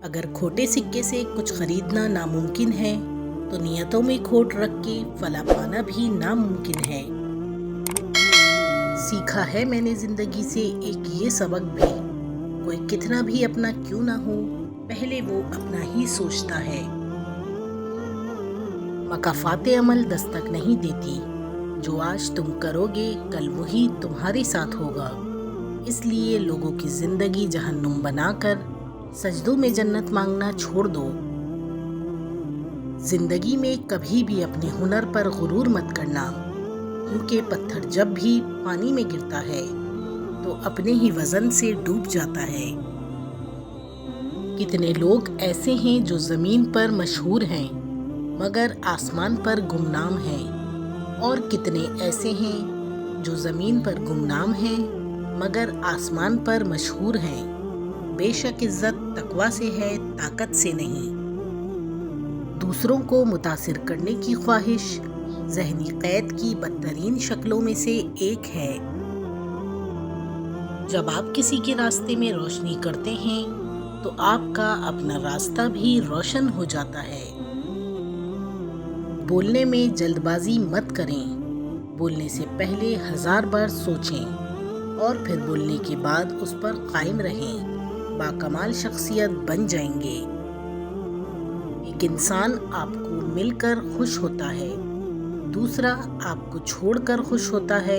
اگر کھوٹے سکے سے کچھ خریدنا ناممکن ہے تو نیتوں میں کھوٹ رکھ کے فلاح پانا بھی ناممکن ہے۔ سیکھا ہے میں نے زندگی سے ایک یہ سبق بھی، کوئی کتنا بھی اپنا کیوں نہ ہو، پہلے وہ اپنا ہی سوچتا ہے۔ مکافات عمل دستک نہیں دیتی، جو آج تم کرو گے کل وہی تمہارے ساتھ ہوگا۔ اس لیے لوگوں کی زندگی جہنم بنا کر سجدوں میں جنت مانگنا چھوڑ دو۔ زندگی میں کبھی بھی اپنے ہنر پر غرور مت کرنا، کیونکہ پتھر جب بھی پانی میں گرتا ہے تو اپنے ہی وزن سے ڈوب جاتا ہے۔ کتنے لوگ ایسے ہیں جو زمین پر مشہور ہیں مگر آسمان پر گمنام ہیں، اور کتنے ایسے ہیں جو زمین پر گمنام ہیں مگر آسمان پر مشہور ہیں۔ بے شک عزت تقویٰ سے ہے، طاقت سے نہیں۔ دوسروں کو متاثر کرنے کی خواہش ذہنی قید کی بدترین شکلوں میں سے ایک ہے۔ جب آپ کسی کے راستے میں روشنی کرتے ہیں تو آپ کا اپنا راستہ بھی روشن ہو جاتا ہے۔ بولنے میں جلد بازی مت کریں، بولنے سے پہلے 1000 بار سوچیں اور پھر بولنے کے بعد اس پر قائم رہیں۔ باکمال شخصیت بن جائیں گے۔ ایک انسان آپ کو مل کر خوش ہوتا ہے، دوسرا آپ کو چھوڑ کر خوش ہوتا ہے۔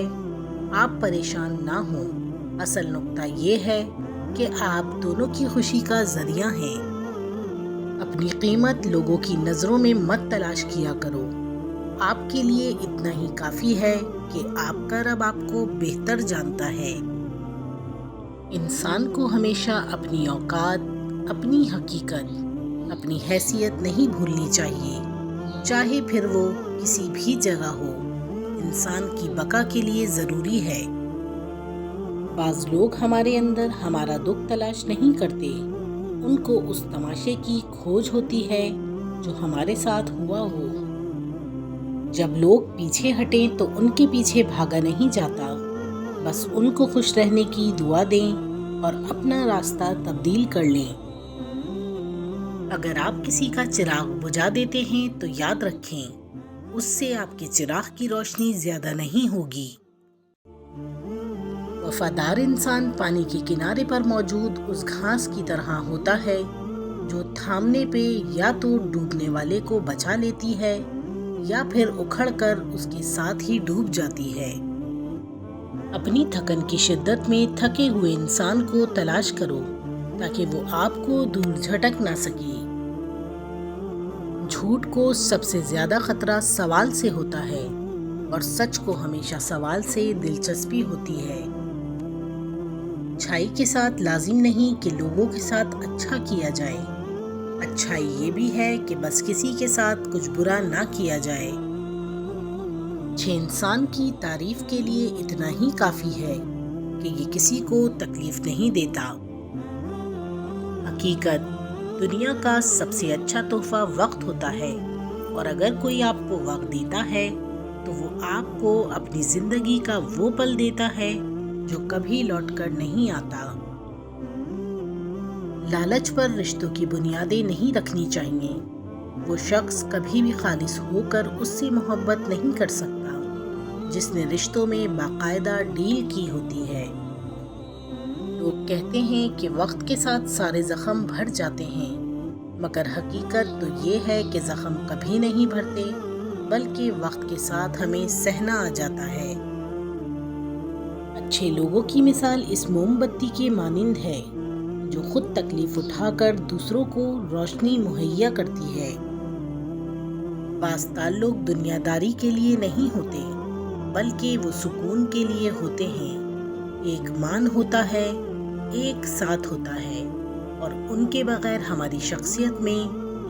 آپ پریشان نہ ہوں، اصل نقطہ یہ ہے کہ آپ دونوں کی خوشی کا ذریعہ ہیں۔ اپنی قیمت لوگوں کی نظروں میں مت تلاش کیا کرو۔ آپ کے لیے اتنا ہی کافی ہے کہ آپ کا رب آپ کو بہتر جانتا ہے۔ انسان کو ہمیشہ اپنی اوقات، اپنی حقیقت، اپنی حیثیت نہیں بھولنی چاہیے، چاہے پھر وہ کسی بھی جگہ ہو۔ انسان کی بقا کے لیے ضروری ہے۔ بعض لوگ ہمارے اندر ہمارا دکھ تلاش نہیں کرتے، ان کو اس تماشے کی کھوج ہوتی ہے جو ہمارے ساتھ ہوا ہو۔ جب لوگ پیچھے ہٹیں تو ان کے پیچھے بھاگا نہیں جاتا، بس ان کو خوش رہنے کی دعا دیں اور اپنا راستہ تبدیل کر لیں۔ اگر آپ کسی کا چراغ بجھا دیتے ہیں تو یاد رکھیں، اس سے آپ کے چراغ کی روشنی زیادہ نہیں ہوگی۔ وفادار انسان پانی کے کنارے پر موجود اس گھاس کی طرح ہوتا ہے جو تھامنے پہ یا تو ڈوبنے والے کو بچا لیتی ہے یا پھر اکھڑ کر اس کے ساتھ ہی ڈوب جاتی ہے۔ اپنی تھکن کی شدت میں تھکے ہوئے انسان کو تلاش کرو تاکہ وہ آپ کو دور جھٹک نہ سکے۔ جھوٹ کو سب سے زیادہ خطرہ سوال سے ہوتا ہے، اور سچ کو ہمیشہ سوال سے دلچسپی ہوتی ہے۔ اچھائی کے ساتھ لازم نہیں کہ لوگوں کے ساتھ اچھا کیا جائے، اچھائی یہ بھی ہے کہ بس کسی کے ساتھ کچھ برا نہ کیا جائے۔ انسان کی تعریف کے لیے اتنا ہی کافی ہے کہ یہ کسی کو تکلیف نہیں دیتا۔ حقیقت، دنیا کا سب سے اچھا تحفہ وقت ہوتا ہے، اور اگر کوئی آپ کو وقت دیتا ہے تو وہ آپ کو اپنی زندگی کا وہ پل دیتا ہے جو کبھی لوٹ کر نہیں آتا۔ لالچ پر رشتوں کی بنیادیں نہیں رکھنی چاہیے۔ وہ شخص کبھی بھی خالص ہو کر اس سے محبت نہیں کر سکتا جس نے رشتوں میں باقاعدہ ڈیل کی ہوتی ہے۔ لوگ کہتے ہیں کہ وقت کے ساتھ سارے زخم بھر جاتے ہیں، مگر حقیقت تو یہ ہے کہ زخم کبھی نہیں بھرتے، بلکہ وقت کے ساتھ ہمیں سہنا آ جاتا ہے۔ اچھے لوگوں کی مثال اس موم بتی کے مانند ہے جو خود تکلیف اٹھا کر دوسروں کو روشنی مہیا کرتی ہے۔ بعض تعلق دنیا داری کے لیے نہیں ہوتے، بلکہ وہ سکون کے لیے ہوتے ہیں۔ ایک مان ہوتا ہے، ایک ساتھ ہوتا ہے، اور ان کے بغیر ہماری شخصیت میں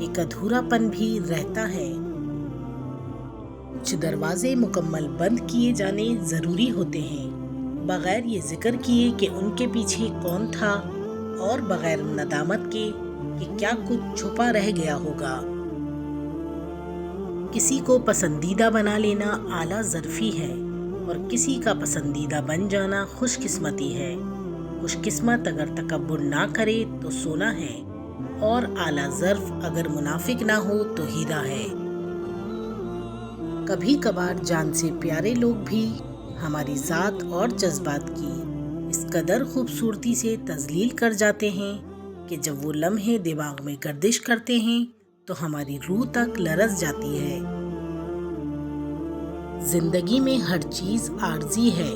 ایک ادھورا پن بھی رہتا ہے۔ کچھ دروازے مکمل بند کیے جانے ضروری ہوتے ہیں، بغیر یہ ذکر کیے کہ ان کے پیچھے کون تھا، اور بغیر ندامت کے کہ کیا کچھ چھپا رہ گیا ہوگا۔ کسی کو پسندیدہ بنا لینا اعلیٰ ظرفی ہے، اور کسی کا پسندیدہ بن جانا خوش قسمتی ہے۔ خوش قسمت اگر تکبر نہ کرے تو سونا ہے، اور اعلیٰ ظرف اگر منافق نہ ہو تو ہیرا ہے۔ کبھی کبھار جان سے پیارے لوگ بھی ہماری ذات اور جذبات کی اس قدر خوبصورتی سے تذلیل کر جاتے ہیں کہ جب وہ لمحے دماغ میں گردش کرتے ہیں تو ہماری روح تک لرز جاتی ہے۔ زندگی میں ہر چیز عارضی ہے،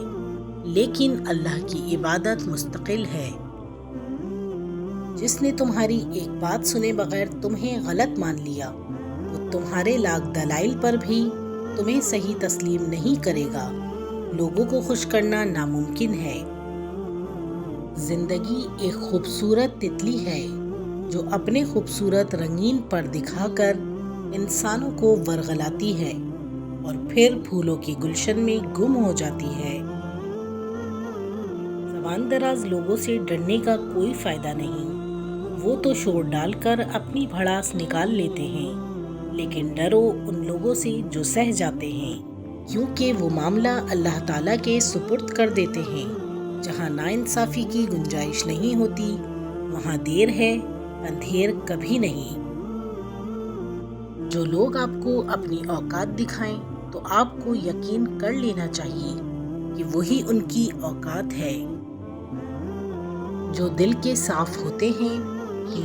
لیکن اللہ کی عبادت مستقل ہے۔ جس نے تمہاری ایک بات سنے بغیر تمہیں غلط مان لیا، وہ تمہارے لاکھ دلائل پر بھی تمہیں صحیح تسلیم نہیں کرے گا۔ لوگوں کو خوش کرنا ناممکن ہے۔ زندگی ایک خوبصورت تتلی ہے جو اپنے خوبصورت رنگین پر دکھا کر انسانوں کو ورغلاتی ہے اور پھر پھولوں کے گلشن میں گم ہو جاتی ہے۔ زبان دراز لوگوں سے ڈرنے کا کوئی فائدہ نہیں، وہ تو شور ڈال کر اپنی بھڑاس نکال لیتے ہیں، لیکن ڈرو ان لوگوں سے جو سہ جاتے ہیں، کیونکہ وہ معاملہ اللہ تعالیٰ کے سپرد کر دیتے ہیں۔ جہاں ناانصافی کی گنجائش نہیں ہوتی، وہاں دیر ہے، اندھیر کبھی نہیں۔ جو لوگ آپ کو اپنی اوقات دکھائیں تو آپ کو یقین کر لینا چاہیے کہ وہی ان کی اوقات ہے۔ جو دل کے صاف ہوتے ہیں،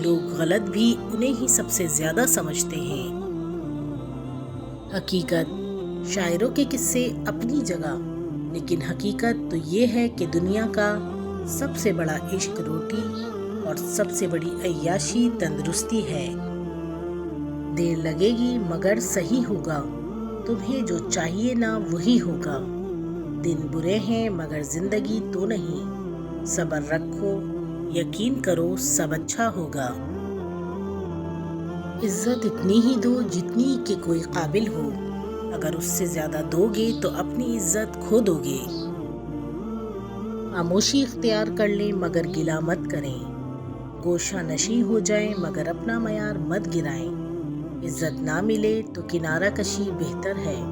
لوگ غلط بھی انہیں ہی سب سے زیادہ سمجھتے ہیں۔ حقیقت، شاعروں کے قصے اپنی جگہ، لیکن حقیقت تو یہ ہے کہ دنیا کا سب سے بڑا عشق روٹی اور سب سے بڑی عیاشی تندرستی ہے۔ دیر لگے گی مگر صحیح ہوگا، تمہیں جو چاہیے نا وہی ہوگا۔ دن برے ہیں مگر زندگی تو نہیں، صبر رکھو، یقین کرو سب اچھا ہوگا۔ عزت اتنی ہی دو جتنی کہ کوئی قابل ہو، اگر اس سے زیادہ دو گے تو اپنی عزت کھو دو گے۔ خاموشی اختیار کر لیں مگر گلہ مت کریں، گوشہ نشیں ہو جائیں مگر اپنا معیار مت گرائیں۔ عزت نہ ملے تو کنارہ کشی بہتر ہے،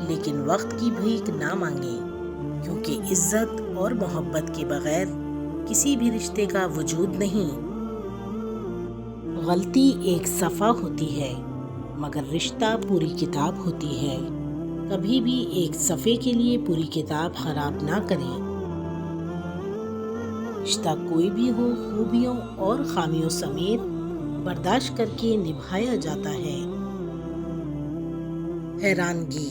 لیکن وقت کی بھیک نہ مانگیں، کیونکہ عزت اور محبت کے بغیر کسی بھی رشتے کا وجود نہیں۔ غلطی ایک صفحہ ہوتی ہے مگر رشتہ پوری کتاب ہوتی ہے۔ کبھی بھی ایک صفحے کے لیے پوری کتاب خراب نہ کریں۔ رشتہ کوئی بھی ہو، خوبیوں اور خامیوں سمیت برداشت کر کے نبھایا جاتا ہے۔ حیرانگی،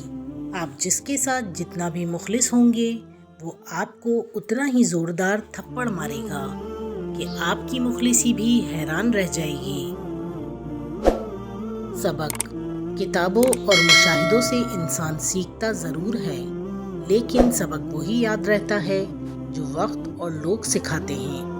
آپ جس کے ساتھ جتنا بھی مخلص ہوں گے، وہ آپ کو اتنا ہی زوردار تھپڑ مارے گا کہ آپ کی مخلصی بھی حیران رہ جائے گی۔ سبق، کتابوں اور مشاہدوں سے انسان سیکھتا ضرور ہے، لیکن سبق وہی یاد رہتا ہے جو وقت اور لوگ سکھاتے ہیں۔